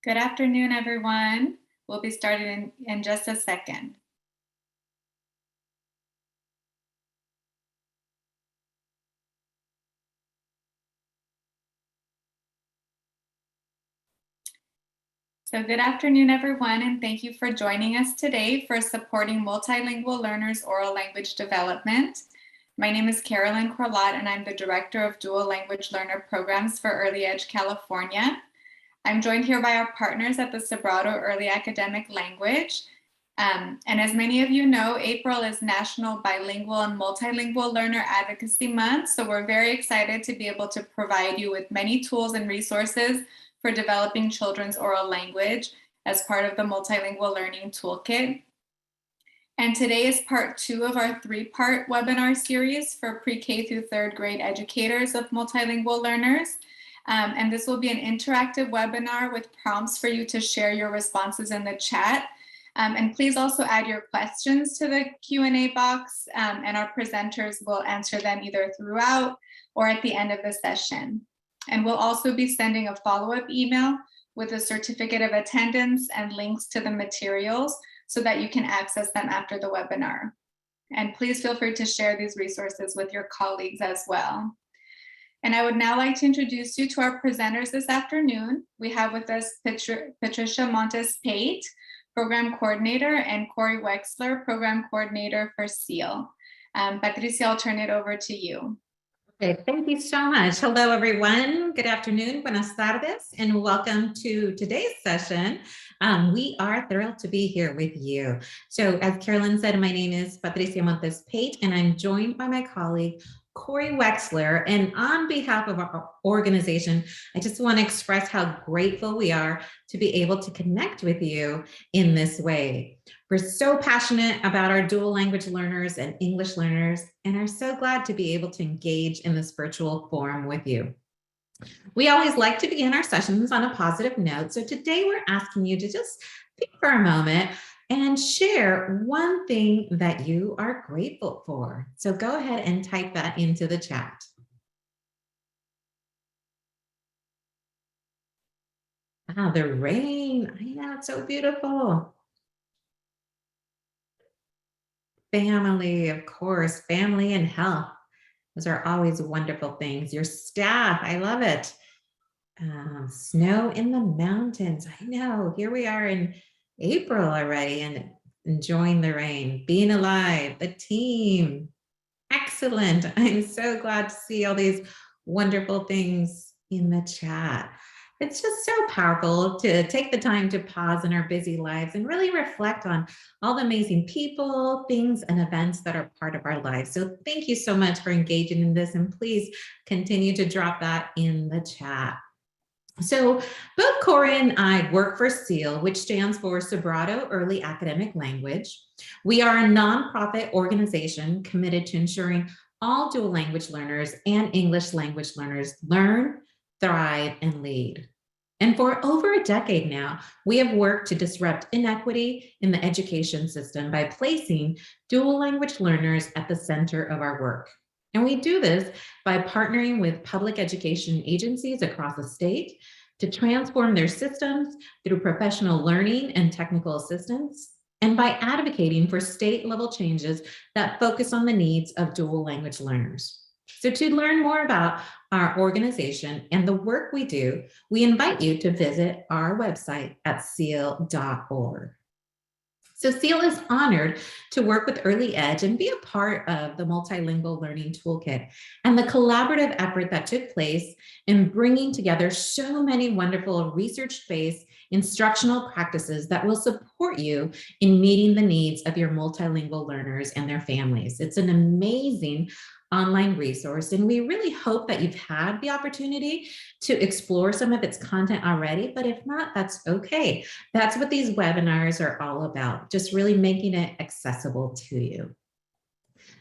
Good afternoon, everyone. We'll be starting in just a second. So good afternoon, everyone, and thank you for joining us today for Supporting Multilingual Learners Oral Language Development. My name is Carolyn Corlott, and I'm the Director of Dual Language Learner Programs for Early Edge California. I'm joined here by our partners at the Sobrato Early Academic Language. And as many of you know, April is National Bilingual and Multilingual Learner Advocacy Month, so we're very excited to be able to provide you with many tools and resources for developing children's oral language as part of the Multilingual Learning Toolkit. And today is part 2 of our 3-part webinar series for pre-K through 3rd grade educators of multilingual learners. And this will be an interactive webinar with prompts for you to share your responses in the chat. And please also add your questions to the Q&A box, and our presenters will answer them either throughout or at the end of the session. And we'll also be sending a follow-up email with a certificate of attendance and links to the materials so that you can access them after the webinar. And please feel free to share these resources with your colleagues as well. And I would now like to introduce you to our presenters this afternoon. We have with us Patricia Montes Pate, Program Coordinator, and Cory Wechsler, Program Coordinator for SEAL. Patricia, I'll turn it over to you. Okay, thank you so much. Hello, everyone. Good afternoon, buenas tardes, and welcome to today's session. We are thrilled to be here with you. So as Carolyn said, my name is Patricia Montes Pate, and I'm joined by my colleague, Cory Wechsler. And on behalf of our organization, I just want to express how grateful we are to be able to connect with you in this way. We're so passionate about our dual language learners and English learners, and are so glad to be able to engage in this virtual forum with you. We always like to begin our sessions on a positive note. So today we're asking you to just think for a moment and share one thing that you are grateful for. So go ahead and type that into the chat. Ah, the rain. I know, it's so beautiful. Family, of course, family and health. Those are always wonderful things. Your staff, I love it. Snow in the mountains. I know, here we are in April already and enjoying the rain, being alive, the team. Excellent. I'm so glad to see all these wonderful things in the chat. It's just so powerful to take the time to pause in our busy lives and really reflect on all the amazing people, things, and events that are part of our lives. So thank you so much for engaging in this, and please continue to drop that in the chat. So both Cory and I work for SEAL, which stands for Sobrato Early Academic Language. We are a nonprofit organization committed to ensuring all dual language learners and English language learners learn, thrive, and lead. And for over a decade now, we have worked to disrupt inequity in the education system by placing dual language learners at the center of our work. And we do this by partnering with public education agencies across the state to transform their systems through professional learning and technical assistance, and by advocating for state-level changes that focus on the needs of dual language learners. So to learn more about our organization and the work we do, we invite you to visit our website at seal.org. So SEAL is honored to work with Early Edge and be a part of the Multilingual Learning Toolkit and the collaborative effort that took place in bringing together so many wonderful research-based instructional practices that will support you in meeting the needs of your multilingual learners and their families. It's an amazing online resource, and we really hope that you've had the opportunity to explore some of its content already, but if not, that's okay. That's what these webinars are all about, just really making it accessible to you.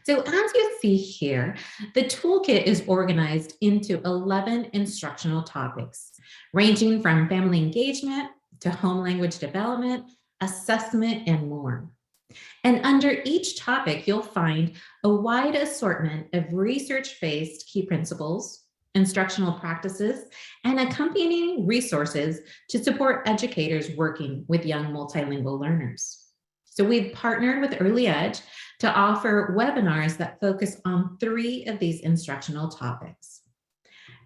So as you see here, the toolkit is organized into 11 instructional topics, ranging from family engagement to home language development, assessment, and more. And under each topic, you'll find a wide assortment of research-based key principles, instructional practices, and accompanying resources to support educators working with young multilingual learners. So we've partnered with Early Edge to offer webinars that focus on 3 of these instructional topics.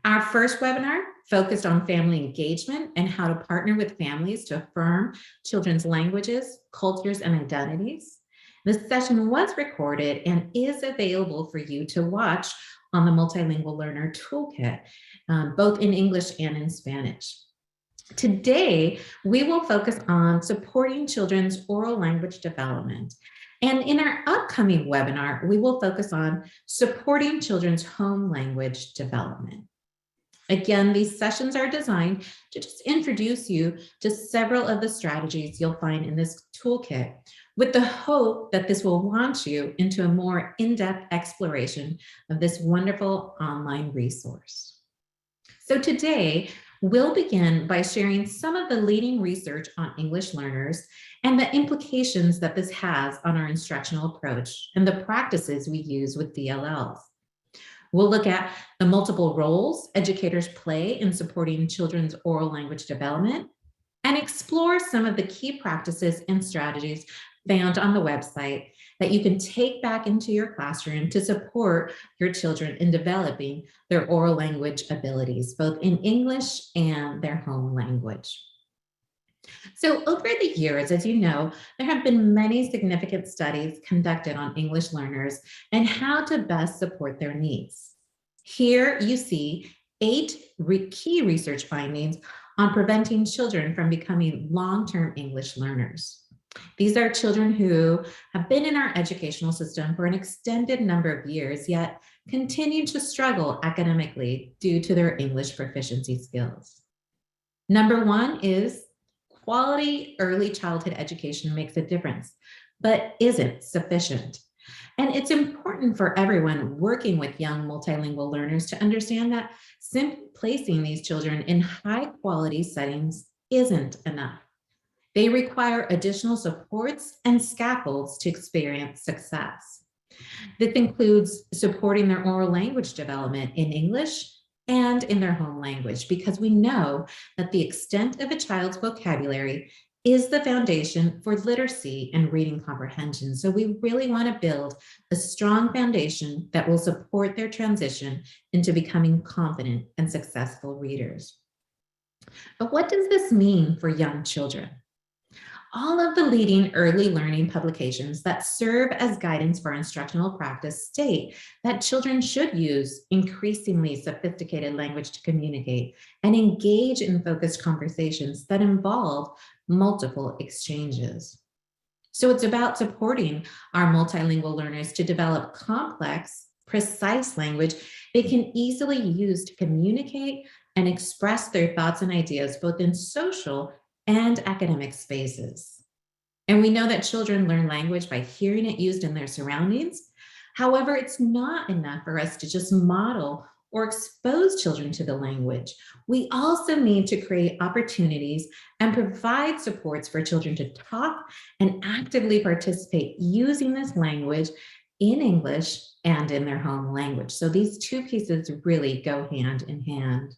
Our first webinar focused on family engagement and how to partner with families to affirm children's languages, cultures, and identities. This session was recorded and is available for you to watch on the Multilingual Learner Toolkit, both in English and in Spanish. Today, we will focus on supporting children's oral language development. And in our upcoming webinar, we will focus on supporting children's home language development. Again, these sessions are designed to just introduce you to several of the strategies you'll find in this toolkit, with the hope that this will launch you into a more in-depth exploration of this wonderful online resource. So today, we'll begin by sharing some of the leading research on English learners and the implications that this has on our instructional approach and the practices we use with DLLs. We'll look at the multiple roles educators play in supporting children's oral language development and explore some of the key practices and strategies found on the website that you can take back into your classroom to support your children in developing their oral language abilities, both in English and their home language. So over the years, as you know, there have been many significant studies conducted on English learners and how to best support their needs. Here you see 8 key research findings on preventing children from becoming long-term English learners. These are children who have been in our educational system for an extended number of years, yet continue to struggle academically due to their English proficiency skills. Number 1 is quality early childhood education makes a difference, but isn't sufficient. And it's important for everyone working with young multilingual learners to understand that simply placing these children in high quality settings isn't enough. They require additional supports and scaffolds to experience success. This includes supporting their oral language development in English and in their home language, because we know that the extent of a child's vocabulary is the foundation for literacy and reading comprehension. So we really want to build a strong foundation that will support their transition into becoming confident and successful readers. But what does this mean for young children? All of the leading early learning publications that serve as guidance for instructional practice state that children should use increasingly sophisticated language to communicate and engage in focused conversations that involve multiple exchanges. So it's about supporting our multilingual learners to develop complex, precise language they can easily use to communicate and express their thoughts and ideas both in social and academic spaces. And we know that children learn language by hearing it used in their surroundings. However, it's not enough for us to just model or expose children to the language. We also need to create opportunities and provide supports for children to talk and actively participate using this language in English and in their home language. So these 2 pieces really go hand in hand.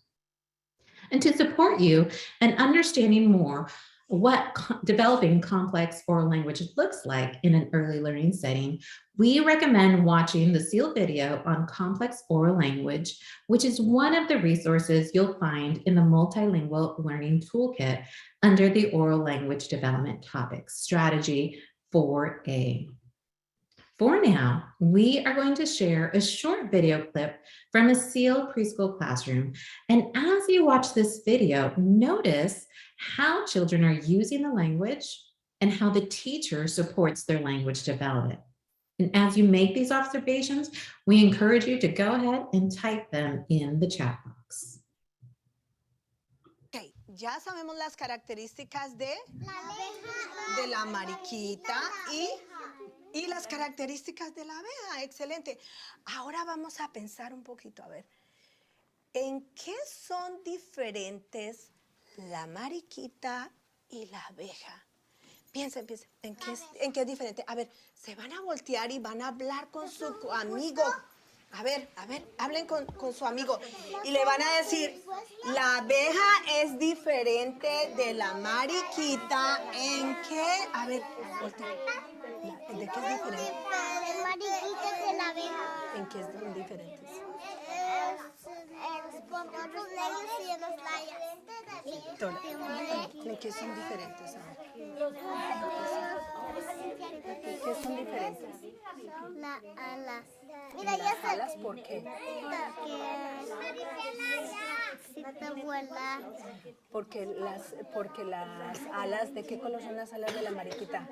And to support you in understanding more what developing complex oral language looks like in an early learning setting, we recommend watching the sealed video on complex oral language, which is one of the resources you'll find in the Multilingual Learning Toolkit under the Oral Language Development Topics, Strategy 4A. For now, we are going to share a short video clip from a sealed preschool classroom. And as you watch this video, notice how children are using the language and how the teacher supports their language development. And as you make these observations, we encourage you to go ahead and type them in the chat box. Ok, ya sabemos las características de la mariquita y las características de la abeja. Excelente. Ahora vamos a pensar un poquito, a ver, ¿en qué son diferentes la mariquita y la abeja? Piensen, ¿en qué es diferente? A ver, se van a voltear y van a hablar con su amigo. A ver, hablen con su amigo y le van a decir, la abeja es diferente de la mariquita, ¿en qué? A ver, voltea. ¿De qué es diferente? El mariquita de la abeja. ¿En qué son diferentes? Los puntos negros y en las rayas. ¿En qué son diferentes? ¿Qué son diferentes? Las alas. Mira, ya las alas, ¿por qué? Si te vuela. Porque las alas, ¿de qué color son las alas de la mariquita?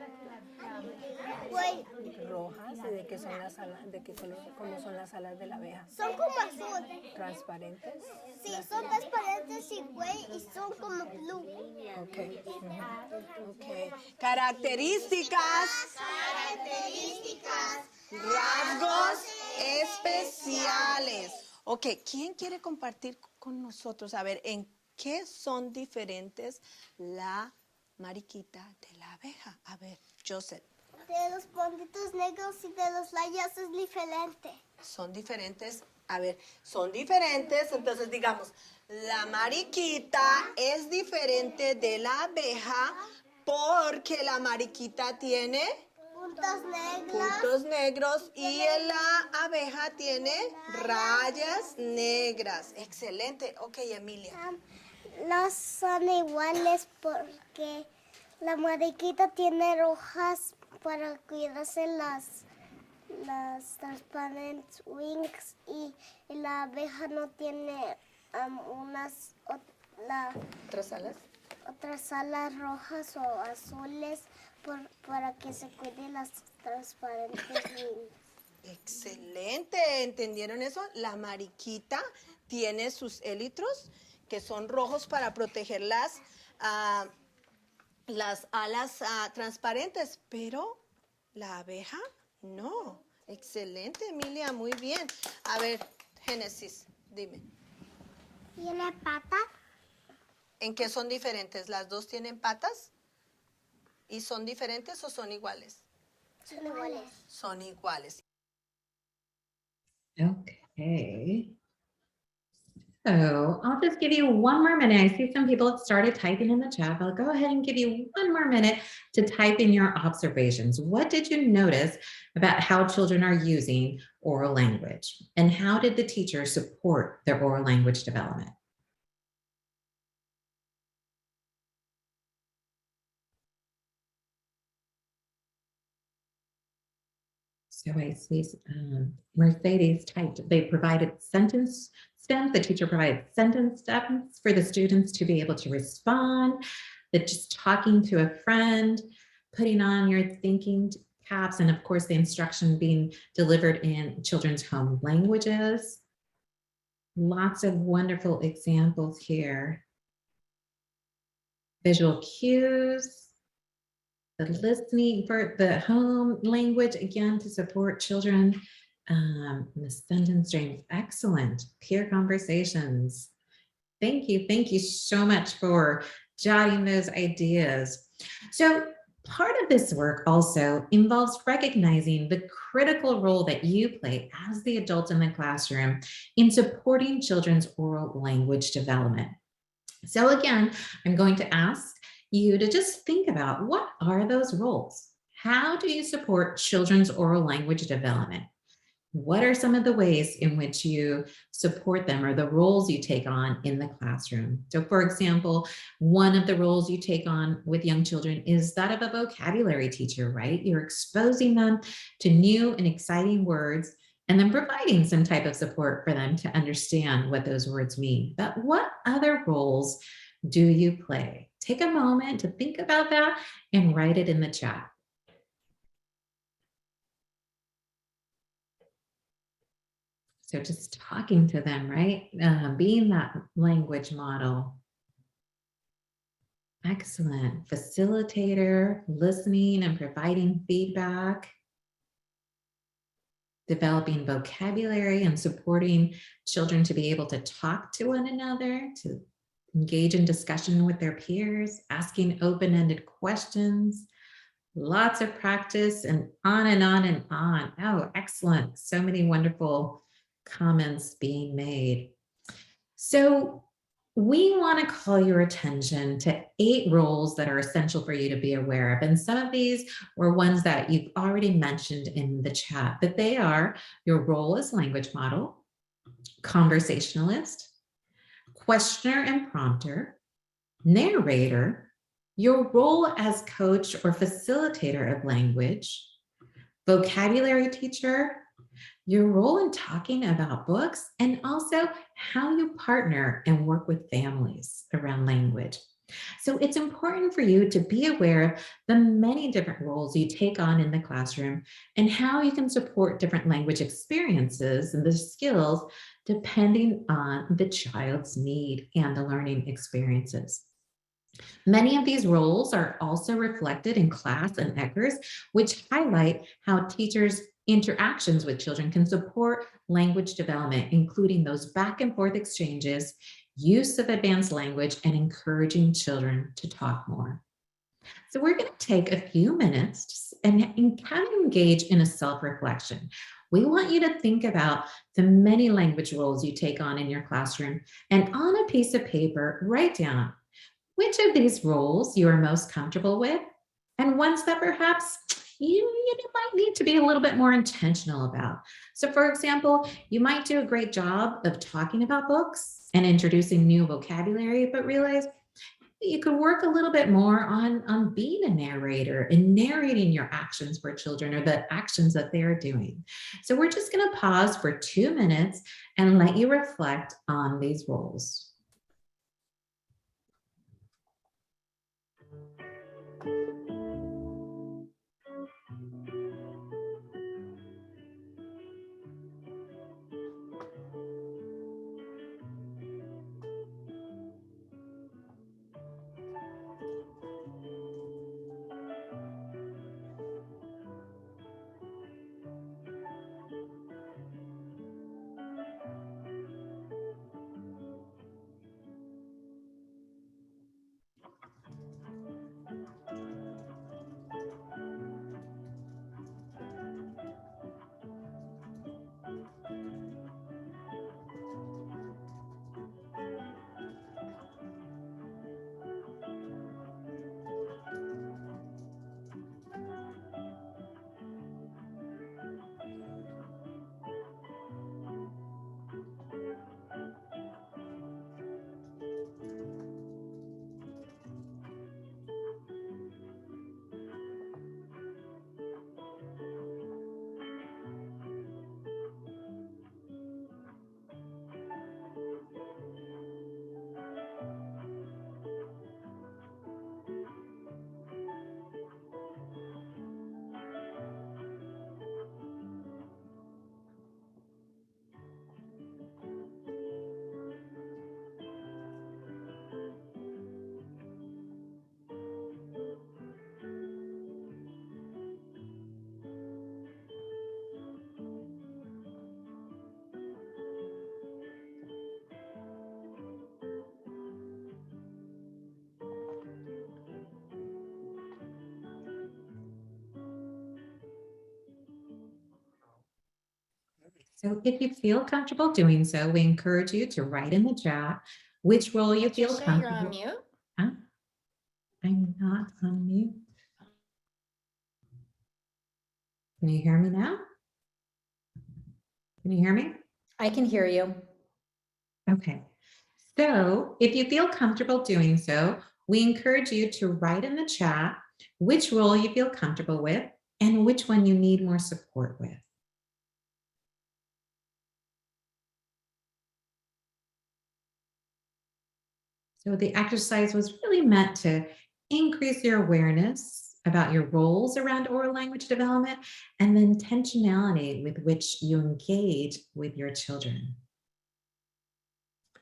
Pues, Rojas. ¿Y de qué son las alas? ¿De qué color? ¿Cómo son las alas de la abeja? son como azul. ¿Transparentes? Sí, son transparentes y son como blue. Ok. Ok. Características. Rasgos especiales. Ok, ¿quién quiere compartir con nosotros? A ver, ¿en qué son diferentes la mariquita de la abeja? A ver, Joseph. De los puntitos negros y de los rayas es diferente. Son diferentes. A ver, son diferentes. Entonces digamos, la mariquita es diferente de la abeja porque la mariquita tiene Puntos negros y la abeja tiene rayas negras. Excelente. Ok, Emilia. No son iguales porque la mariquita tiene rojas para cuidarse las transparent wings y la abeja no tiene ¿Otras alas? otras alas rojas o azules para que se cuiden las transparentes wings. Excelente. ¿Entendieron eso? La mariquita tiene sus élitros que son rojos para proteger las alas transparentes, pero la abeja no. Excelente, Emilia, muy bien. A ver, Génesis, dime. ¿Tiene patas? ¿En qué son diferentes? ¿Las dos tienen patas? ¿Y son diferentes o son iguales? Son iguales. Son iguales. Okay. So I'll just give you one more minute. I see some people have started typing in the chat. I'll go ahead and give you one more minute to type in your observations. What did you notice about how children are using oral language? And how did the teacher support their oral language development? So I see Mercedes typed, they provided sentence stems. The teacher provided sentence stems for the students to be able to respond, that just talking to a friend, putting on your thinking caps, and of course the instruction being delivered in children's home languages. Lots of wonderful examples here. Visual cues. The listening for the home language, again, to support children. The sentence streams, excellent. Peer conversations. Thank you so much for jotting those ideas. So part of this work also involves recognizing the critical role that you play as the adult in the classroom in supporting children's oral language development. So again, I'm going to ask you to just think about, what are those roles? How do you support children's oral language development? What are some of the ways in which you support them, or the roles you take on in the classroom? So for example, one of the roles you take on with young children is that of a vocabulary teacher, right? You're exposing them to new and exciting words and then providing some type of support for them to understand what those words mean. But what other roles do you play? Take a moment to think about that and write it in the chat. So just talking to them, right? Being that language model. Excellent. Facilitator, listening and providing feedback. Developing vocabulary and supporting children to be able to talk to one another, to engage in discussion with their peers, asking open-ended questions, lots of practice, and on and on and on. Oh, excellent. So many wonderful comments being made. So we want to call your attention to 8 roles that are essential for you to be aware of. And some of these were ones that you've already mentioned in the chat, but they are your role as language model, conversationalist, questioner and prompter, narrator, your role as coach or facilitator of language, vocabulary teacher, your role in talking about books, and also how you partner and work with families around language. So it's important for you to be aware of the many different roles you take on in the classroom and how you can support different language experiences and the skills depending on the child's need and the learning experiences. Many of these roles are also reflected in class and ECHRs, which highlight how teachers' interactions with children can support language development, including those back and forth exchanges, use of advanced language, and encouraging children to talk more. So we're going to take a few minutes and kind of engage in a self-reflection. We want you to think about the many language roles you take on in your classroom, and on a piece of paper, write down which of these roles you are most comfortable with, and ones that perhaps you might need to be a little bit more intentional about. So for example, you might do a great job of talking about books and introducing new vocabulary, but realize you could work a little bit more on being a narrator and narrating your actions for children or the actions that they are doing. So we're just going to pause for 2 minutes and let you reflect on these roles. So if you feel comfortable doing so, we encourage you to write in the chat which role you feel Patricia, comfortable. you're on mute. Huh? I'm not on mute. Can you hear me now? Can you hear me? I can hear you. Okay. So if you feel comfortable doing so, we encourage you to write in the chat which role you feel comfortable with and which one you need more support with. So the exercise was really meant to increase your awareness about your roles around oral language development and the intentionality with which you engage with your children.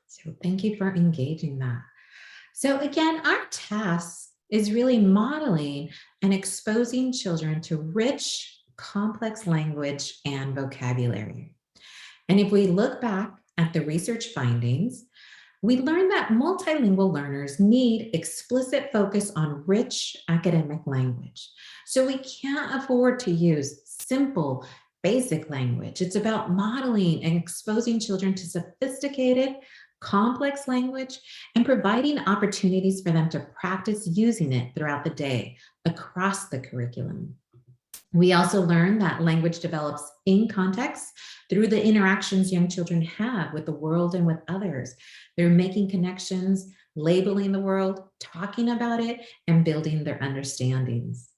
So thank you for engaging that. So again, our task is really modeling and exposing children to rich, complex language and vocabulary. And if we look back at the research findings, we learned that multilingual learners need explicit focus on rich academic language. So we can't afford to use simple, basic language. It's about modeling and exposing children to sophisticated, complex language and providing opportunities for them to practice using it throughout the day across the curriculum. We also learn that language develops in context through the interactions young children have with the world and with others. They're making connections, labeling the world, talking about it, and building their understandings.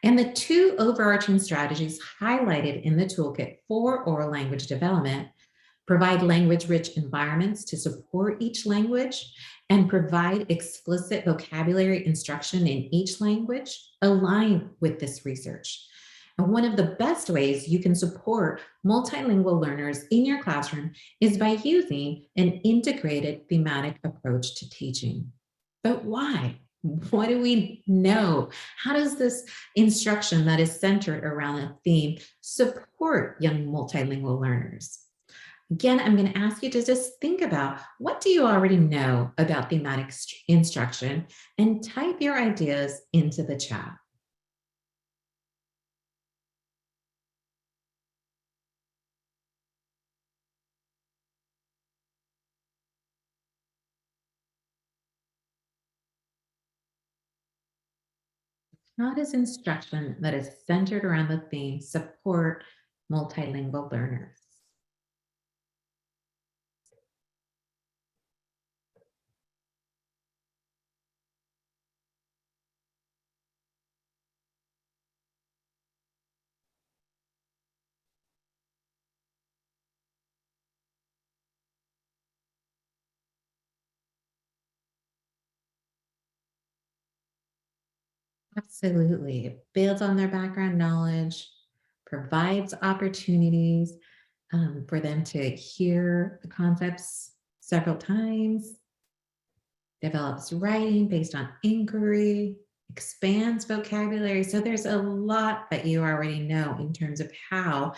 And the two overarching strategies highlighted in the toolkit for oral language development provide language-rich environments to support each language and provide explicit vocabulary instruction in each language aligned with this research. And one of the best ways you can support multilingual learners in your classroom is by using an integrated thematic approach to teaching. But why? What do we know? How does this instruction that is centered around a theme support young multilingual learners? Again, I'm going to ask you to just think about, what do you already know about thematic instruction, and type your ideas into the chat. How does instruction that is centered around the theme support multilingual learners? Absolutely. It builds on their background knowledge, provides opportunities for them to hear the concepts several times, develops writing based on inquiry, expands vocabulary. So there's a lot that you already know in terms of how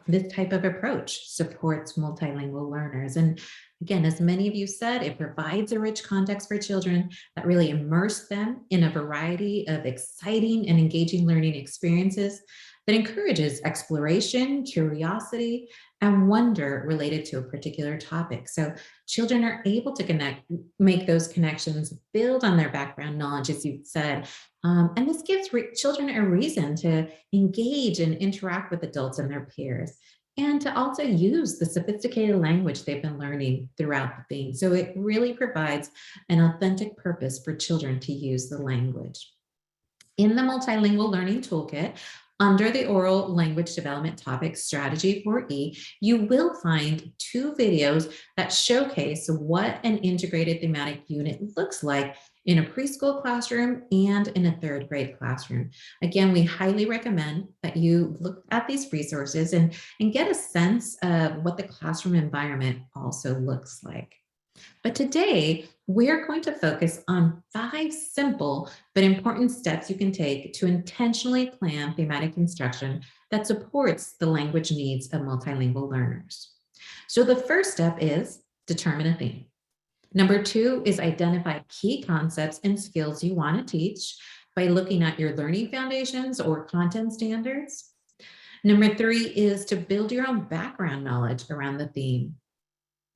this type of approach supports multilingual learners. And again, as many of you said, it provides a rich context for children that really immerse them in a variety of exciting and engaging learning experiences that encourages exploration, curiosity, and wonder related to a particular topic. So children are able to make those connections, build on their background knowledge, as you said, and this gives children a reason to engage and interact with adults and their peers, and to also use the sophisticated language they've been learning throughout the theme. So it really provides an authentic purpose for children to use the language. In the Multilingual Learning Toolkit, under the Oral Language Development Topic Strategy 4E, you will find 2 videos that showcase what an integrated thematic unit looks like in a preschool classroom and in a 3rd grade classroom. Again, we highly recommend that you look at these resources and get a sense of what the classroom environment also looks like. But today, we're going to focus on 5 simple but important steps you can take to intentionally plan thematic instruction that supports the language needs of multilingual learners. So the first step is determine a theme. Number 2 is identify key concepts and skills you want to teach by looking at your learning foundations or content standards. Number 3 is to build your own background knowledge around the theme.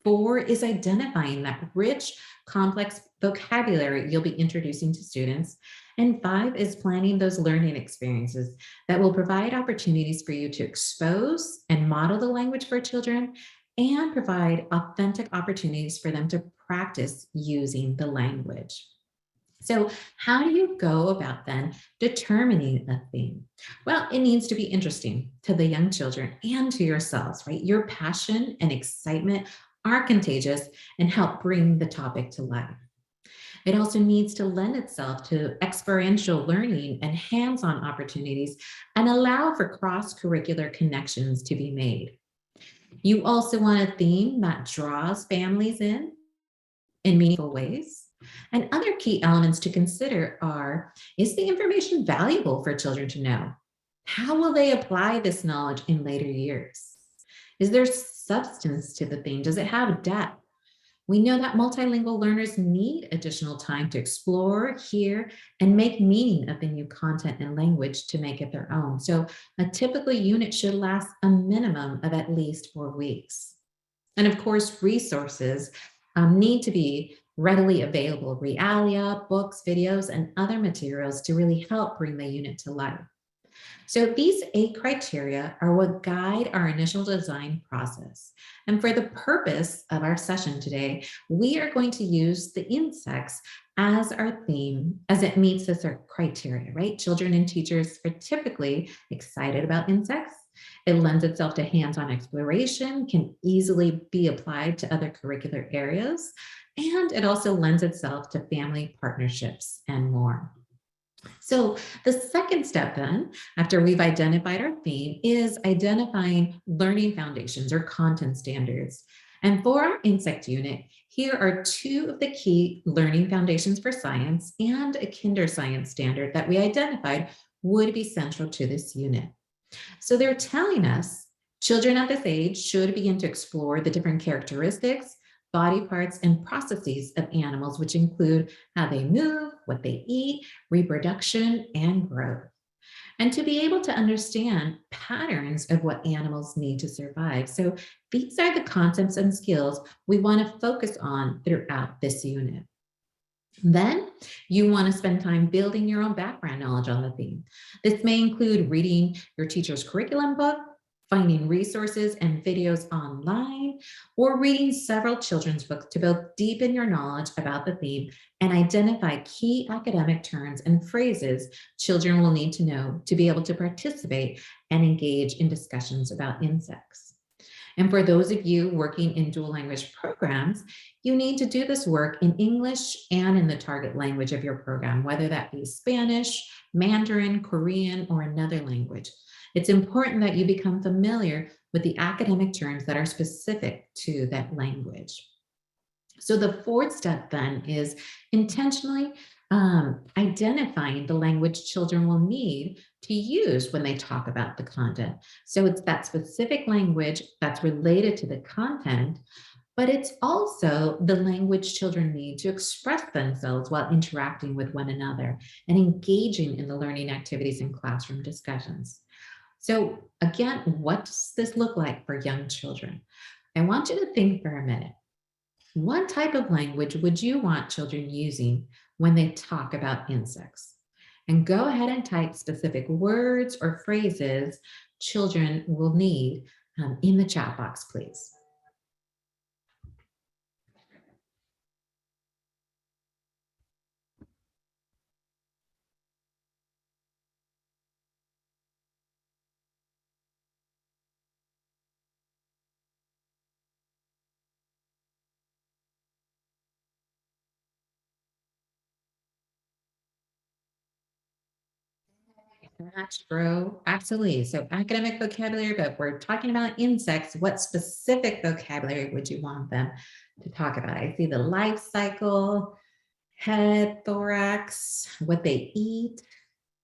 4 is identifying that rich, complex vocabulary you'll be introducing to students. And 5 is planning those learning experiences that will provide opportunities for you to expose and model the language for children and provide authentic opportunities for them to practice using the language. So how do you go about then determining a theme? Well, it needs to be interesting to the young children and to yourselves, right? Your passion and excitement are contagious and help bring the topic to life. It also needs to lend itself to experiential learning and hands-on opportunities and allow for cross-curricular connections to be made. You also want a theme that draws families in meaningful ways. And other key elements to consider are, is the information valuable for children to know? How will they apply this knowledge in later years? Is there substance to the theme? Does it have depth? We know that multilingual learners need additional time to explore, hear, and make meaning of the new content and language to make it their own. So a typical unit should last a minimum of at least 4 weeks. And of course, resources need to be readily available, realia, books, videos, and other materials to really help bring the unit to life. So these 8 criteria are what guide our initial design process. And for the purpose of our session today, we are going to use the insects as our theme, as it meets this criteria, right? Children and teachers are typically excited about insects. It lends itself to hands-on exploration, can easily be applied to other curricular areas, and it also lends itself to family partnerships and more. So the second step then, after we've identified our theme, is identifying learning foundations or content standards. And for our insect unit, here are 2 of the key learning foundations for science and a kinder science standard that we identified would be central to this unit. So they're telling us children at this age should begin to explore the different characteristics, body parts, and processes of animals, which include how they move, what they eat, reproduction, and growth. And to be able to understand patterns of what animals need to survive. So these are the concepts and skills we want to focus on throughout this unit. Then you want to spend time building your own background knowledge on the theme. This may include reading your teacher's curriculum book, finding resources and videos online, or reading several children's books to both deepen your knowledge about the theme and identify key academic terms and phrases children will need to know to be able to participate and engage in discussions about insects. And for those of you working in dual language programs, you need to do this work in English and in the target language of your program, whether that be Spanish, Mandarin, Korean, or another language. It's important that you become familiar with the academic terms that are specific to that language. So the 4th step then is intentionally identifying the language children will need to use when they talk about the content. So it's that specific language that's related to the content, but it's also the language children need to express themselves while interacting with one another and engaging in the learning activities and classroom discussions. So again, what does this look like for young children? I want you to think for a minute. What type of language would you want children using when they talk about insects? And go ahead and type specific words or phrases children will need in the chat box, please. Match, bro. Absolutely. So academic vocabulary, but we're talking about insects. What specific vocabulary would you want them to talk about? I see the life cycle, head, thorax, what they eat,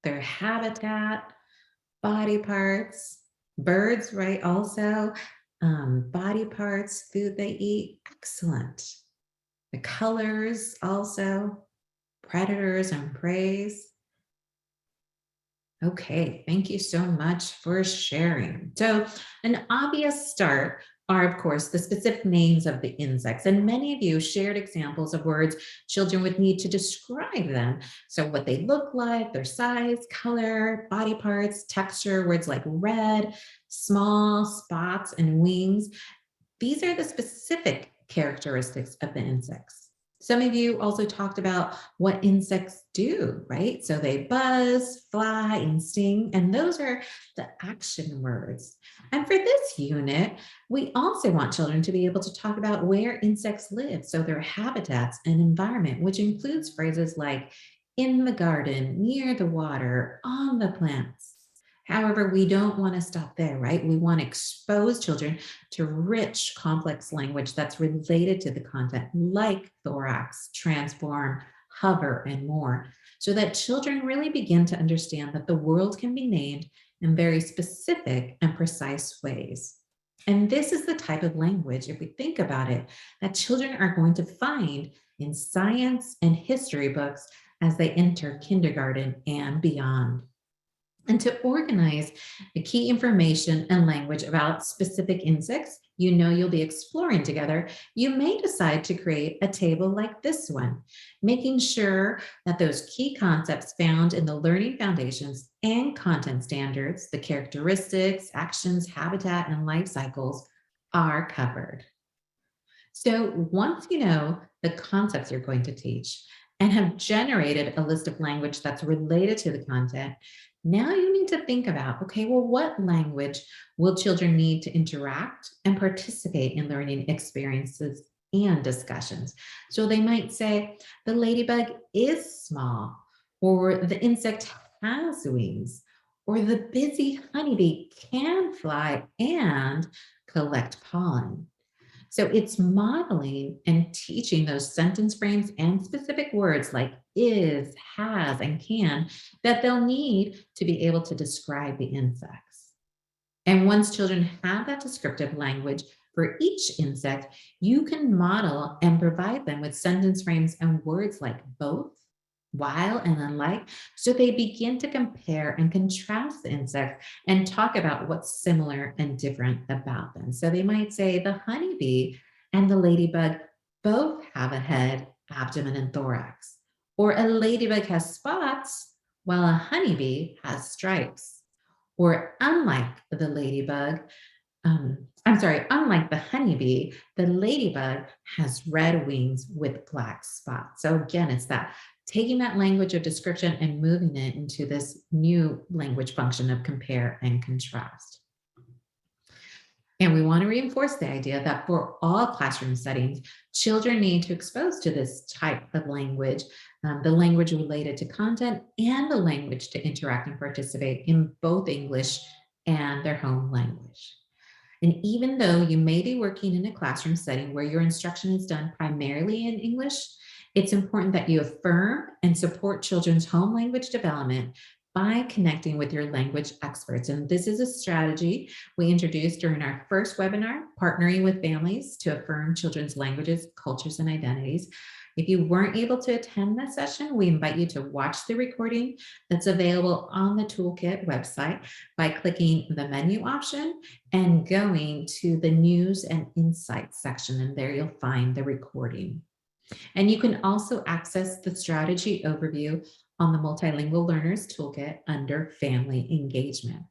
their habitat, body parts, birds, right? Also, body parts, food they eat. Excellent. The colors also, predators and preys. Okay, thank you so much for sharing. So an obvious start are, of course, the specific names of the insects. And many of you shared examples of words children would need to describe them. So what they look like, their size, color, body parts, texture, words like red, small, spots, and wings. These are the specific characteristics of the insects. Some of you also talked about what insects do, right? So they buzz, fly, and sting, and those are the action words. And for this unit, we also want children to be able to talk about where insects live, so their habitats and environment, which includes phrases like in the garden, near the water, on the plants. However, we don't want to stop there, right? We want to expose children to rich, complex language that's related to the content, like thorax, transform, hover, and more, so that children really begin to understand that the world can be named in very specific and precise ways. And this is the type of language, if we think about it, that children are going to find in science and history books as they enter kindergarten and beyond. And to organize the key information and language about specific insects you'll be exploring together, you may decide to create a table like this one, making sure that those key concepts found in the learning foundations and content standards, the characteristics, actions, habitat, and life cycles are covered. So once you know the concepts you're going to teach and have generated a list of language that's related to the content, now you need to think about, okay, well, what language will children need to interact and participate in learning experiences and discussions? So they might say, the ladybug is small, or the insect has wings, or the busy honeybee can fly and collect pollen. So it's modeling and teaching those sentence frames and specific words like is, has, and can that they'll need to be able to describe the insects. And once children have that descriptive language for each insect, you can model and provide them with sentence frames and words like both, while, and unlike, so they begin to compare and contrast the insects and talk about what's similar and different about them. So they might say the honeybee and the ladybug both have a head, abdomen, and thorax. Or a ladybug has spots while a honeybee has stripes. Or unlike the ladybug, unlike the honeybee, the ladybug has red wings with black spots. So again, it's that taking that language of description and moving it into this new language function of compare and contrast. And we want to reinforce the idea that for all classroom settings, children need to expose to this type of language, the language related to content and the language to interact and participate in both English and their home language. And even though you may be working in a classroom setting where your instruction is done primarily in English, it's important that you affirm and support children's home language development by connecting with your language experts. And this is a strategy we introduced during our first webinar, Partnering with Families to Affirm Children's Languages, Cultures, and Identities. If you weren't able to attend that session, we invite you to watch the recording that's available on the Toolkit website by clicking the menu option and going to the News and Insights section, and there you'll find the recording. And you can also access the strategy overview on the Multilingual Learners Toolkit under Family Engagement.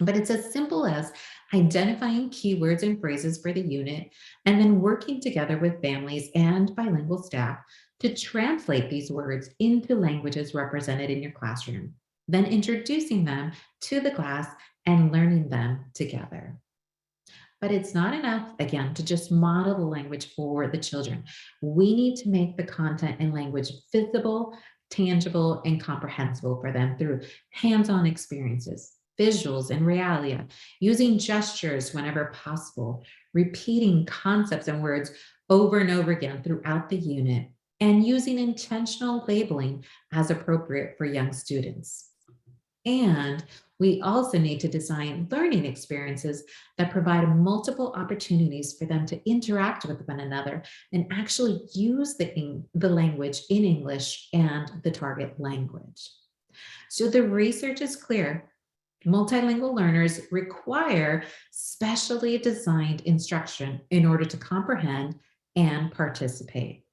But it's as simple as identifying keywords and phrases for the unit and then working together with families and bilingual staff to translate these words into languages represented in your classroom, then introducing them to the class and learning them together. But it's not enough, again, to just model the language for the children. We need to make the content and language visible, tangible, and comprehensible for them through hands-on experiences, visuals, and realia, using gestures whenever possible, repeating concepts and words over and over again throughout the unit, and using intentional labeling as appropriate for young students. And we also need to design learning experiences that provide multiple opportunities for them to interact with one another and actually use the language in English and the target language. So the research is clear. Multilingual learners require specially designed instruction in order to comprehend and participate.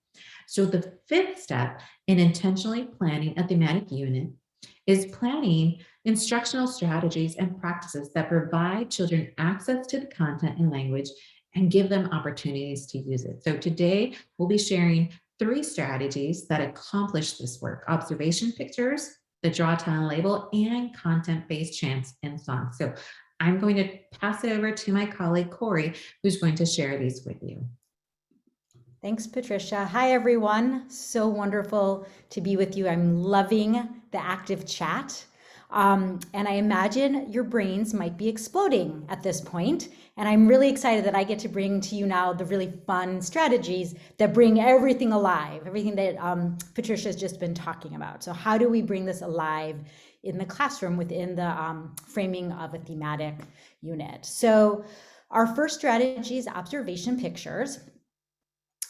So the fifth step in intentionally planning a thematic unit is planning instructional strategies and practices that provide children access to the content and language and give them opportunities to use it. So today we'll be sharing 3 strategies that accomplish this work: observation pictures, the draw, tell, and label, and content-based chants and songs. So I'm going to pass it over to my colleague, Cory, who's going to share these with you. Thanks, Patricia. Hi, everyone. So wonderful to be with you. I'm loving the active chat. And I imagine your brains might be exploding at this point. And I'm really excited that I get to bring to you now the really fun strategies that bring everything alive, everything that Patricia has just been talking about. So how do we bring this alive in the classroom within the framing of a thematic unit? So Our first strategy is observation pictures.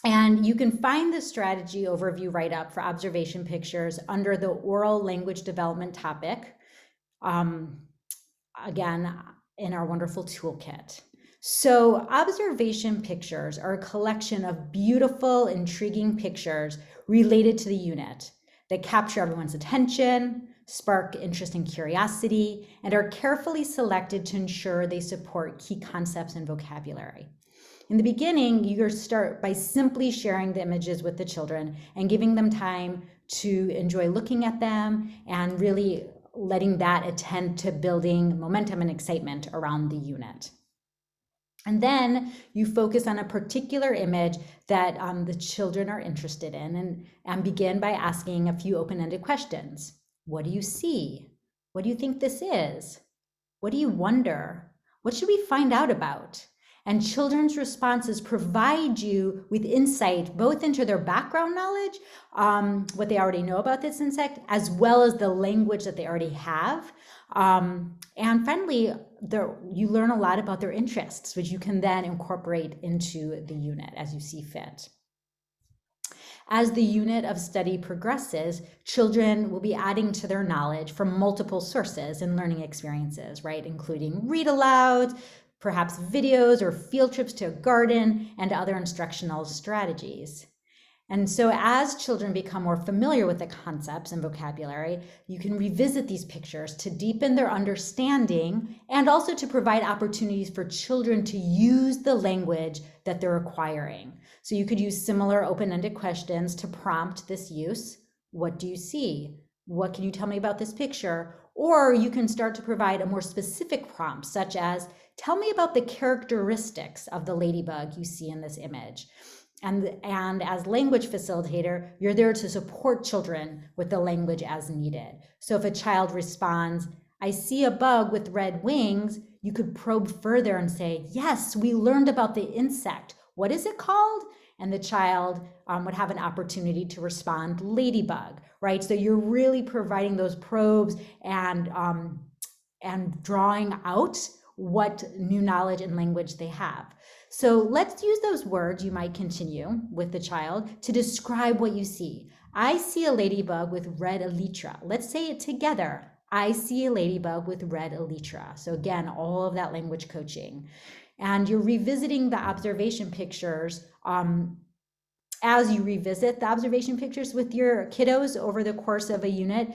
And you can find the strategy overview write-up for observation pictures under the oral language development topic, again, in our wonderful toolkit. So observation pictures are a collection of beautiful, intriguing pictures related to the unit that capture everyone's attention, spark interest and curiosity, and are carefully selected to ensure they support key concepts and vocabulary. In the beginning, you start by simply sharing the images with the children and giving them time to enjoy looking at them and really letting that attend to building momentum and excitement around the unit. And then you focus on a particular image that the children are interested in and begin by asking a few open-ended questions. What do you see? What do you think this is? What do you wonder? What should we find out about? And children's responses provide you with insight both into their background knowledge, what they already know about this insect, as well as the language that they already have. And finally, you learn a lot about their interests, which you can then incorporate into the unit as you see fit. As the unit of study progresses, children will be adding to their knowledge from multiple sources and learning experiences, right? Including read alouds, perhaps videos or field trips to a garden, and other instructional strategies. And so as children become more familiar with the concepts and vocabulary, you can revisit these pictures to deepen their understanding and also to provide opportunities for children to use the language that they're acquiring. So you could use similar open-ended questions to prompt this use. What do you see? What can you tell me about this picture? Or you can start to provide a more specific prompt, such as, tell me about the characteristics of the ladybug you see in this image. And as language facilitator, you're there to support children with the language as needed. So if a child responds, I see a bug with red wings, you could probe further and say, yes, we learned about the insect. What is it called? And the child would have an opportunity to respond, ladybug, right? So you're really providing those probes and drawing out what new knowledge and language they have. So let's use those words, you might continue with the child, to describe what you see. I see a ladybug with red elytra. Let's say it together. I see a ladybug with red elytra. So again, all of that language coaching. And you're revisiting the observation pictures as you revisit the observation pictures with your kiddos over the course of a unit.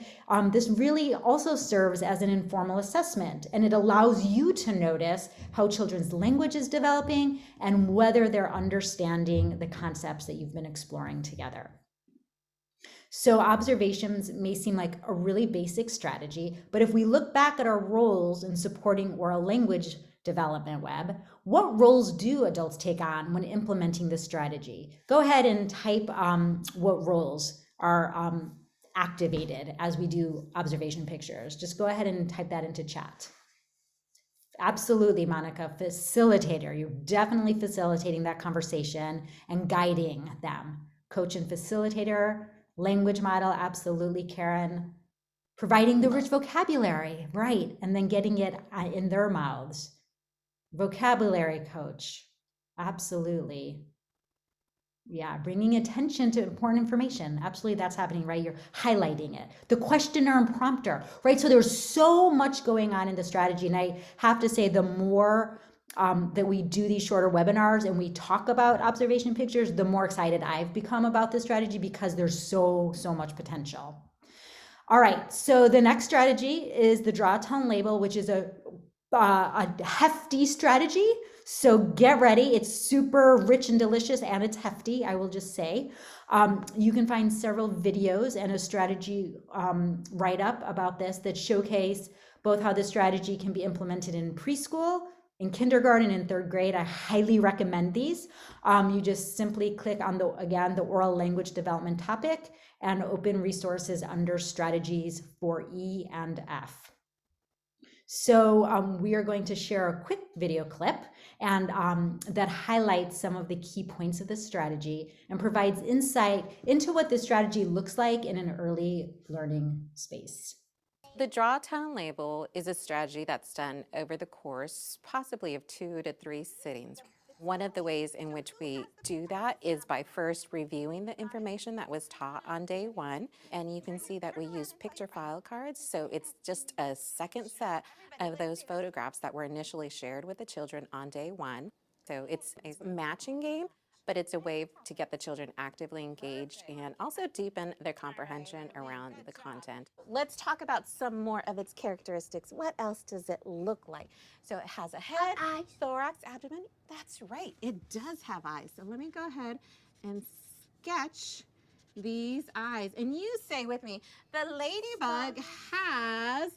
This really also serves as an informal assessment, and it allows you to notice how children's language is developing and whether they're understanding the concepts that you've been exploring together. So observations may seem like a really basic strategy, but if we look back at our roles in supporting oral language development web, what roles do adults take on when implementing this strategy? Go ahead and type what roles are activated as we do observation pictures. Just go ahead and type that into chat. Absolutely, Monica, facilitator. You're definitely facilitating that conversation and guiding them. Coach and facilitator, language model, absolutely, Karen. Providing the rich vocabulary, right, and then getting it in their mouths. Vocabulary coach, absolutely. Yeah, bringing attention to important information. Absolutely, that's happening, right? You're highlighting it. The questioner and prompter, right? So there's so much going on in the strategy. And I have to say, the more that we do these shorter webinars and we talk about observation pictures, the more excited I've become about this strategy because there's so much potential. All right, so the next strategy is the draw a tone label, which is a hefty strategy. So get ready. It's super rich and delicious, and it's hefty, I will just say. You can find several videos and a strategy write-up about this that showcase both how this strategy can be implemented in preschool, in kindergarten, and third grade. I highly recommend these. You just simply click on the oral language development topic and open resources under strategies for E and F. So we are going to share a quick video clip and that highlights some of the key points of this strategy and provides insight into what this strategy looks like in an early learning space. The drawdown label is a strategy that's done over the course, possibly of 2 to 3 sittings. One of the ways in which we do that is by first reviewing the information that was taught on day 1. And you can see that we use picture file cards. So it's just a second set of those photographs that were initially shared with the children on day 1. So it's a matching game, but it's a way to get the children actively engaged and also deepen their comprehension around the content. Let's talk about some more of its characteristics. What else does it look like? So it has a head, thorax, abdomen. That's right, it does have eyes. So let me go ahead and sketch these eyes. And you say with me, the ladybug has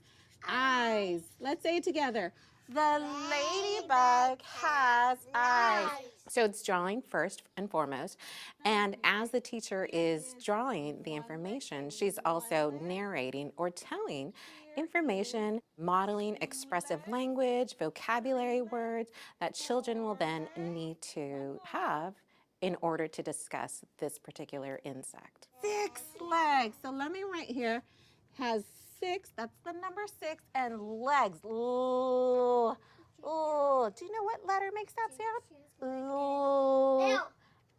eyes. Let's say it together. The ladybug has eyes. So it's drawing first and foremost. And as the teacher is drawing the information, she's also narrating or telling information, modeling expressive language, vocabulary words that children will then need to have in order to discuss this particular insect. 6 legs. So let me write here, has 6, that's the number 6, and legs. Ooh, ooh. Do you know what letter makes that sound? Ooh. L.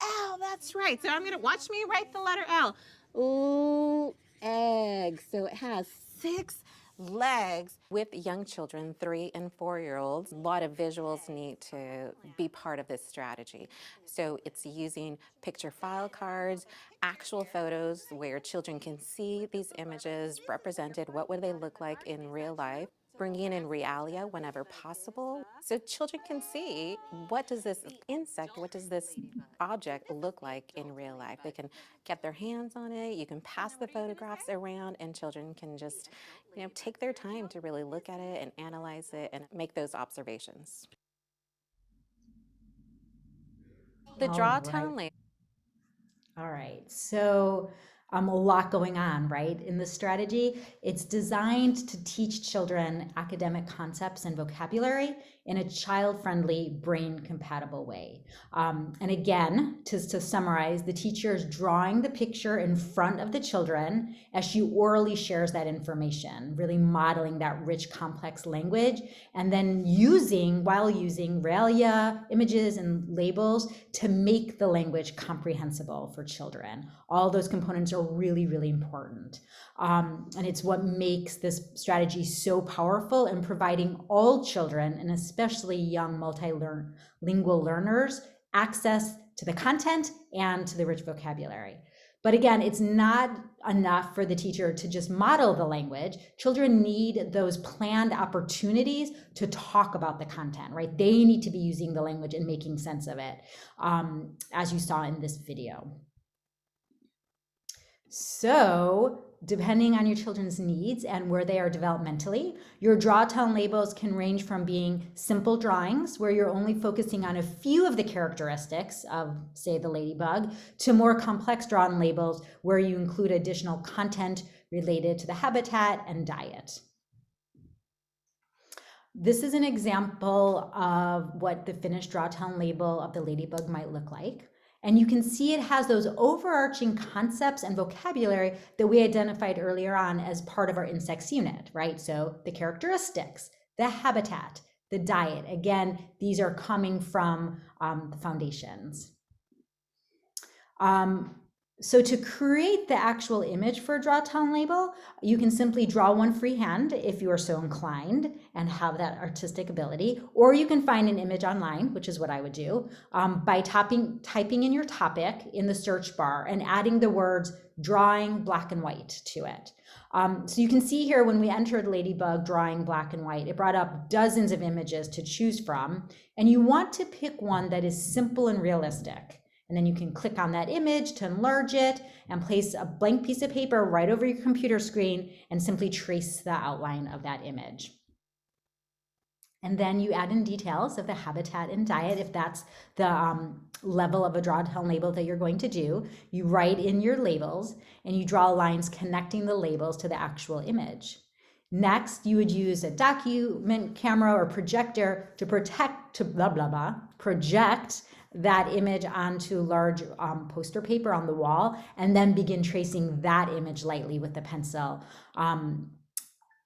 L, that's right. So I'm going to watch me write the letter L. Ooh, egg. So it has 6 legs. With young children, 3 and 4-year-olds, a lot of visuals need to be part of this strategy. So it's using picture file cards, actual photos where children can see these images represented. What would they look like in real life? Bringing in realia whenever possible, so children can see what does this insect, what does this object look like in real life. They can get their hands on it, you can pass the photographs around, and children can just, take their time to really look at it and analyze it and make those observations. The drawdown label. All right, so a lot going on, right? In this strategy, it's designed to teach children academic concepts and vocabulary in a child-friendly, brain-compatible way. And again, to summarize, the teacher is drawing the picture in front of the children as she orally shares that information, really modeling that rich, complex language, and then while using realia, images, and labels to make the language comprehensible for children. All those components are really, really important. And it's what makes this strategy so powerful in providing all children, and especially young multilingual learners, access to the content and to the rich vocabulary. But again, it's not enough for the teacher to just model the language. Children need those planned opportunities to talk about the content, right? They need to be using the language and making sense of it, as you saw in this video. So, depending on your children's needs and where they are developmentally, your drawdown labels can range from being simple drawings where you're only focusing on a few of the characteristics of, say, the ladybug, to more complex drawn labels where you include additional content related to the habitat and diet. This is an example of what the finished drawdown label of the ladybug might look like. And you can see it has those overarching concepts and vocabulary that we identified earlier on as part of our insects unit, right? So the characteristics, the habitat, the diet. Again, these are coming from the foundations. So to create the actual image for a drawdown label, you can simply draw one freehand if you are so inclined and have that artistic ability, or you can find an image online, which is what I would do, by typing in your topic in the search bar and adding the words drawing black and white to it. So you can see here when we entered Ladybug drawing black and white, it brought up dozens of images to choose from, and you want to pick one that is simple and realistic. And then you can click on that image to enlarge it and place a blank piece of paper right over your computer screen and simply trace the outline of that image. And then you add in details of the habitat and diet if that's the level of a drawdown label that you're going to do. You write in your labels and you draw lines connecting the labels to the actual image. Next, you would use a document camera or projector to project that image onto large poster paper on the wall, and then begin tracing that image lightly with the pencil.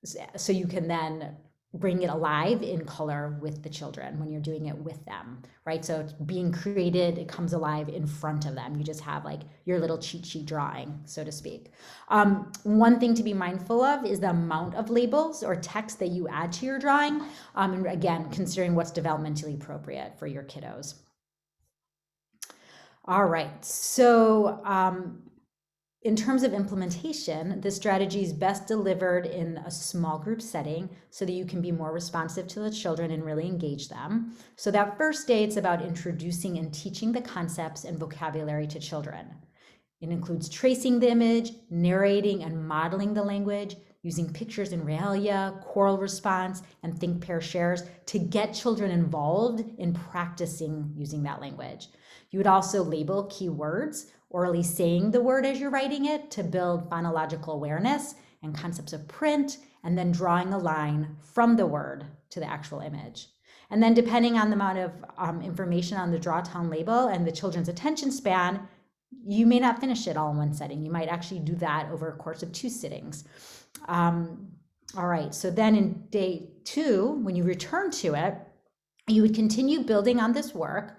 so you can then bring it alive in color with the children when you're doing it with them, right? So it's being created, it comes alive in front of them. You just have like your little cheat sheet drawing, so to speak. One thing to be mindful of is the amount of labels or text that you add to your drawing. And again, considering what's developmentally appropriate for your kiddos. All right, so in terms of implementation, this strategy is best delivered in a small group setting so that you can be more responsive to the children and really engage them. So that first day, it's about introducing and teaching the concepts and vocabulary to children. It includes tracing the image, narrating and modeling the language, using pictures in realia, choral response, and think, pair, shares to get children involved in practicing using that language. You would also label key words, orally saying the word as you're writing it to build phonological awareness and concepts of print, and then drawing a line from the word to the actual image. And then depending on the amount of information on the Drawtown label and the children's attention span, you may not finish it all in one setting. You might actually do that over a course of 2 sittings. All right, so then in day 2, when you return to it, you would continue building on this work,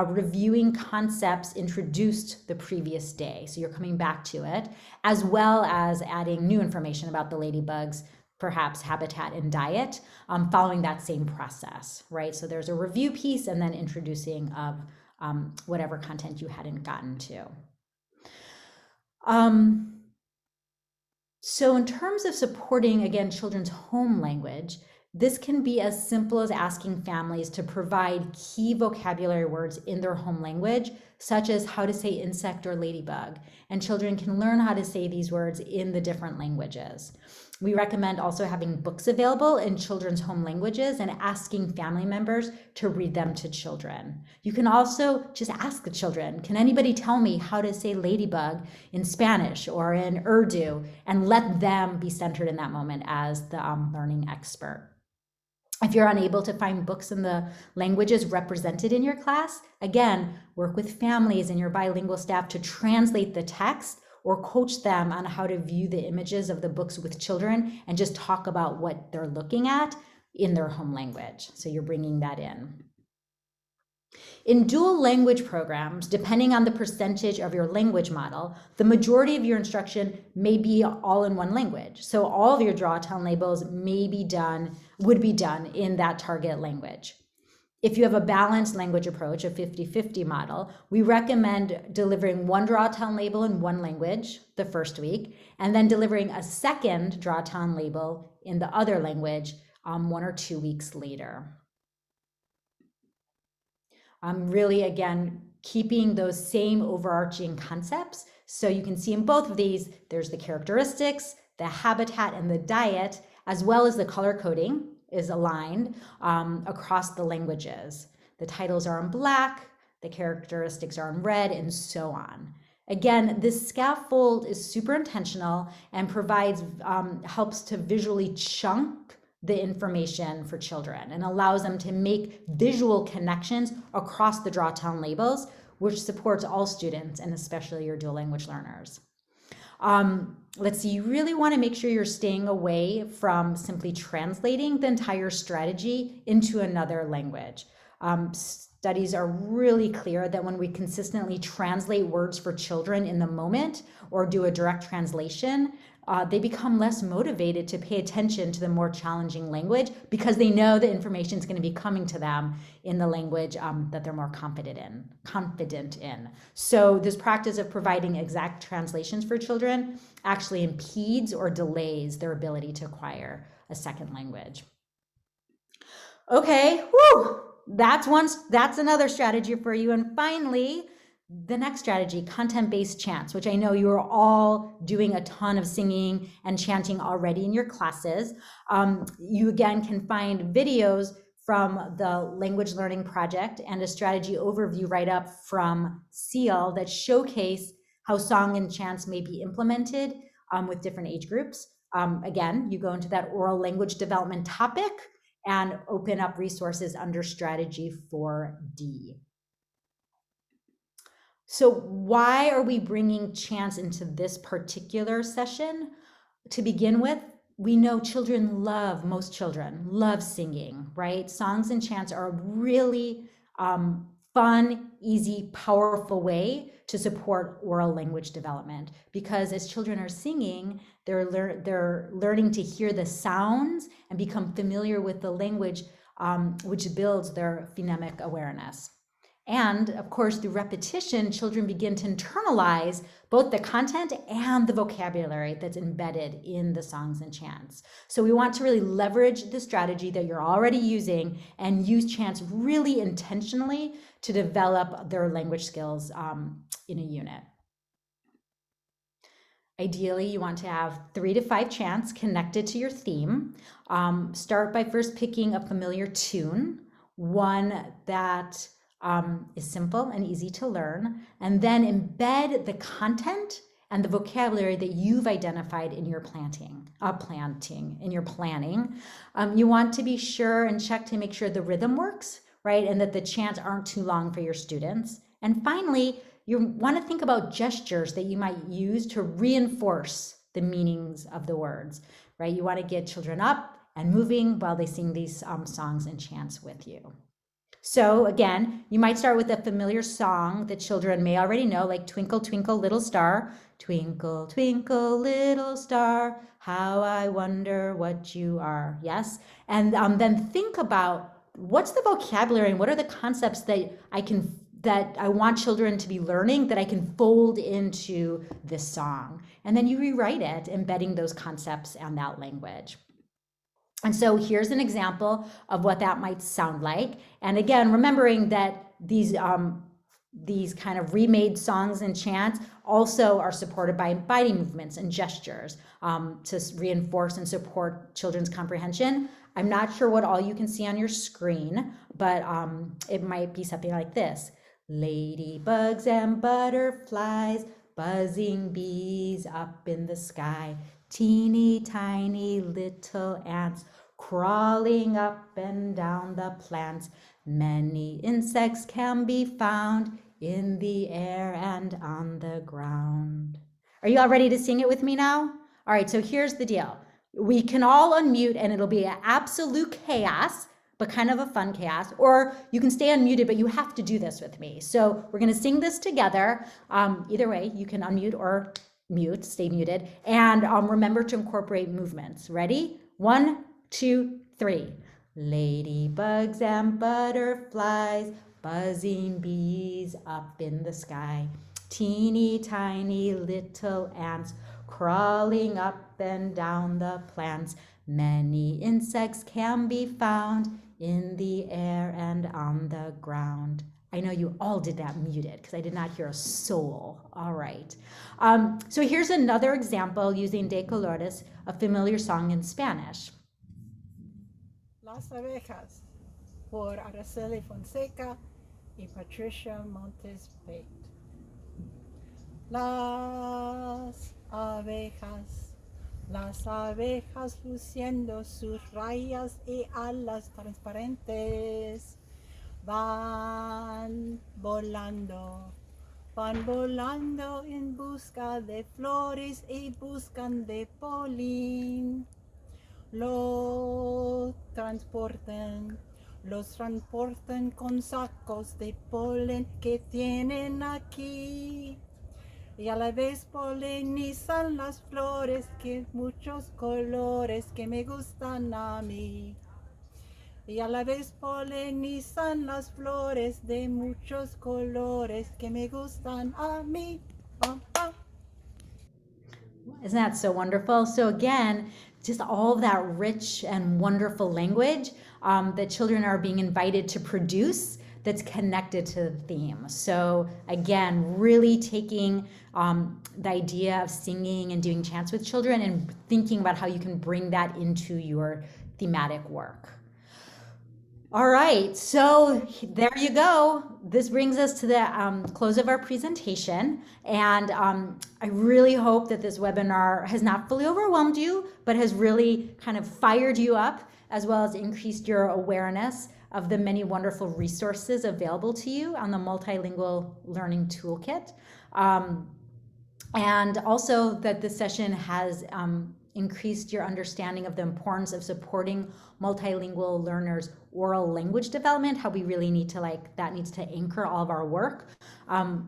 reviewing concepts introduced the previous day. So you're coming back to it, as well as adding new information about the ladybugs, perhaps habitat and diet, following that same process, right? So there's a review piece and then introducing of whatever content you hadn't gotten to. So in terms of supporting, again, children's home language, this can be as simple as asking families to provide key vocabulary words in their home language, such as how to say insect or ladybug, and children can learn how to say these words in the different languages. We recommend also having books available in children's home languages and asking family members to read them to children. You can also just ask the children, can anybody tell me how to say ladybug in Spanish or in Urdu, and let them be centered in that moment as the learning expert. If you're unable to find books in the languages represented in your class, again, work with families and your bilingual staff to translate the text or coach them on how to view the images of the books with children and just talk about what they're looking at in their home language. So you're bringing that in. In dual language programs, depending on the percentage of your language model, the majority of your instruction may be all in one language. So all of your Drawtown labels would be done in that target language. If you have a balanced language approach, a 50-50 model, we recommend delivering one Drawtown label in one language the first week, and then delivering a second Drawtown label in the other language 1 or 2 weeks later. Really, again, keeping those same overarching concepts. So you can see in both of these, there's the characteristics, the habitat, and the diet, as well as the color coding is aligned across the languages. The titles are in black, the characteristics are in red, and so on. Again, this scaffold is super intentional and provides, helps to visually chunk the information for children and allows them to make visual connections across the Drawtown labels, which supports all students and especially your dual language learners. Let's see, you really want to make sure you're staying away from simply translating the entire strategy into another language. Studies are really clear that when we consistently translate words for children in the moment or do a direct translation, they become less motivated to pay attention to the more challenging language because they know the information is going to be coming to them in the language that they're more confident in. So this practice of providing exact translations for children actually impedes or delays their ability to acquire a second language. Okay, whew, that's another strategy for you. And finally, the next strategy, content-based chants, which I know you are all doing a ton of singing and chanting already in your classes. You again can find videos from the Language Learning Project and a strategy overview write-up from SEAL that showcase how song and chants may be implemented with different age groups. Again, you go into that oral language development topic and open up resources under strategy 4D. So why are we bringing chants into this particular session? To begin with, we know most children love singing, right? Songs and chants are a really fun, easy, powerful way to support oral language development, because as children are singing, they're learning to hear the sounds and become familiar with the language, which builds their phonemic awareness. And of course, through repetition, children begin to internalize both the content and the vocabulary that's embedded in the songs and chants. So we want to really leverage the strategy that you're already using and use chants really intentionally to develop their language skills in a unit. Ideally, you want to have 3 to 5 chants connected to your theme. Start by first picking a familiar tune, one that is simple and easy to learn, and then embed the content and the vocabulary that you've identified in your planning. You want to be sure and check to make sure the rhythm works, right? And that the chants aren't too long for your students. And finally, you want to think about gestures that you might use to reinforce the meanings of the words, right? You want to get children up and moving while they sing these songs and chants with you. So again, you might start with a familiar song that children may already know, like Twinkle, Twinkle, Little Star. Twinkle, twinkle, little star, how I wonder what you are. Yes? And then think about what's the vocabulary and what are the concepts that I want children to be learning that I can fold into this song. And then you rewrite it, embedding those concepts and that language. And so here's an example of what that might sound like. And again, remembering that these kind of remade songs and chants also are supported by body movements and gestures to reinforce and support children's comprehension. I'm not sure what all you can see on your screen, but it might be something like this. Ladybugs and butterflies, buzzing bees up in the sky, teeny tiny little ants crawling up and down the plants. Many insects can be found in the air and on the ground. Are you all ready to sing it with me now? All right, so here's the deal. We can all unmute and it'll be an absolute chaos, but kind of a fun chaos, or you can stay unmuted, but you have to do this with me. So we're gonna sing this together. Either way, you can unmute or mute, stay muted, and remember to incorporate movements. Ready? 1, 2, 3. Ladybugs and butterflies, buzzing bees up in the sky, teeny tiny little ants crawling up and down the plants. Many insects can be found in the air and on the ground. I know you all did that muted because I did not hear a soul. All right. So here's another example using De Colores, a familiar song in Spanish. Las abejas, por Araceli Fonseca y Patricia Montes Pate. Las abejas luciendo sus rayas y alas transparentes, van volando en busca de flores y buscan de polen. Los transportan con sacos de polen que tienen aquí. Y a la vez polinizan las flores que muchos colores que me gustan a mí. Y a la vez polinizan las flores de muchos colores que me gustan a mí. Isn't that so wonderful? So again, just all of that rich and wonderful language that children are being invited to produce that's connected to the theme. So again, really taking the idea of singing and doing chants with children and thinking about how you can bring that into your thematic work. All right, so there you go. This brings us to the close of our presentation. And I really hope that this webinar has not fully overwhelmed you, but has really kind of fired you up, as well as increased your awareness of the many wonderful resources available to you on the Multilingual Learning Toolkit. And also that this session has increased your understanding of the importance of supporting multilingual learners' oral language development, how we really need to that needs to anchor all of our work,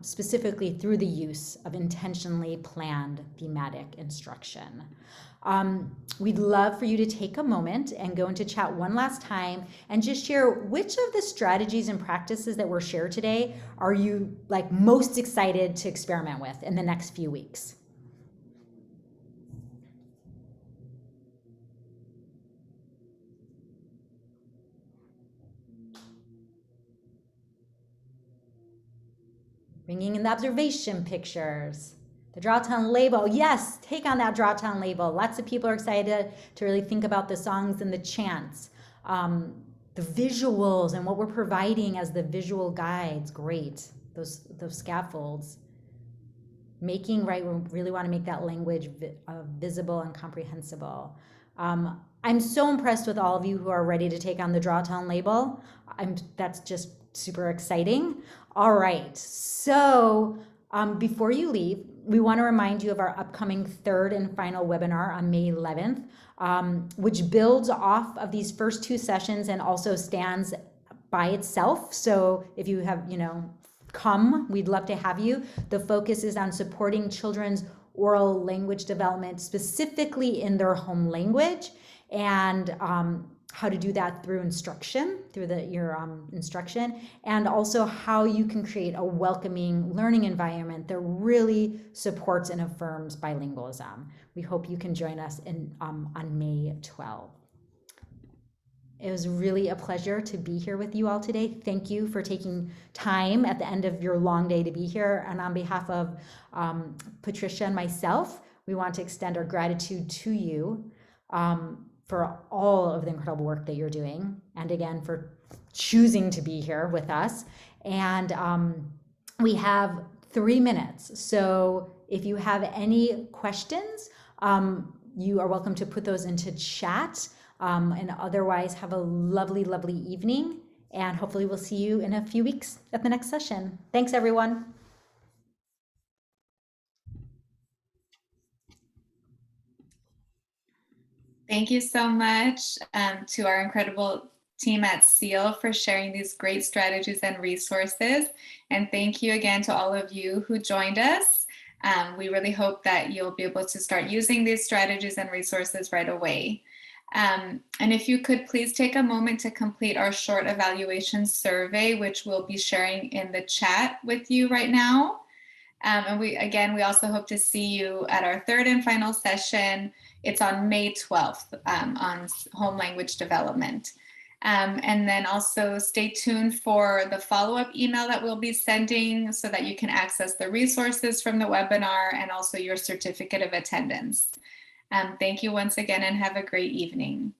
specifically through the use of intentionally planned thematic instruction. We'd love for you to take a moment and go into chat one last time and just share which of the strategies and practices that were shared today are you most excited to experiment with in the next few weeks. Bringing in the observation pictures. The Drawtown label, yes, take on that Drawtown label. Lots of people are excited to really think about the songs and the chants. The visuals and what we're providing as the visual guides, great. Those scaffolds. Making, right, we really want to make that language visible and comprehensible. I'm so impressed with all of you who are ready to take on the Drawtown label. That's just super exciting. All right, so before you leave, we want to remind you of our upcoming third and final webinar on May 11th, which builds off of these first two sessions and also stands by itself. So if you have, come, we'd love to have you. The focus is on supporting children's oral language development, specifically in their home language, and how to do that through instruction, through your instruction, and also how you can create a welcoming learning environment that really supports and affirms bilingualism. We hope you can join us on May 12th. It was really a pleasure to be here with you all today. Thank you for taking time at the end of your long day to be here. And on behalf of Patricia and myself, we want to extend our gratitude to you for all of the incredible work that you're doing. And again, for choosing to be here with us. And we have 3 minutes. So if you have any questions, you are welcome to put those into chat. And otherwise, have a lovely, lovely evening. And hopefully we'll see you in a few weeks at the next session. Thanks, everyone. Thank you so much to our incredible team at SEAL for sharing these great strategies and resources. And thank you again to all of you who joined us. We really hope that you'll be able to start using these strategies and resources right away. And if you could please take a moment to complete our short evaluation survey, which we'll be sharing in the chat with you right now. And we also hope to see you at our third and final session. It's on May 12th on home language development. And then also stay tuned for the follow-up email that we'll be sending so that you can access the resources from the webinar and also your certificate of attendance. Thank you once again and have a great evening.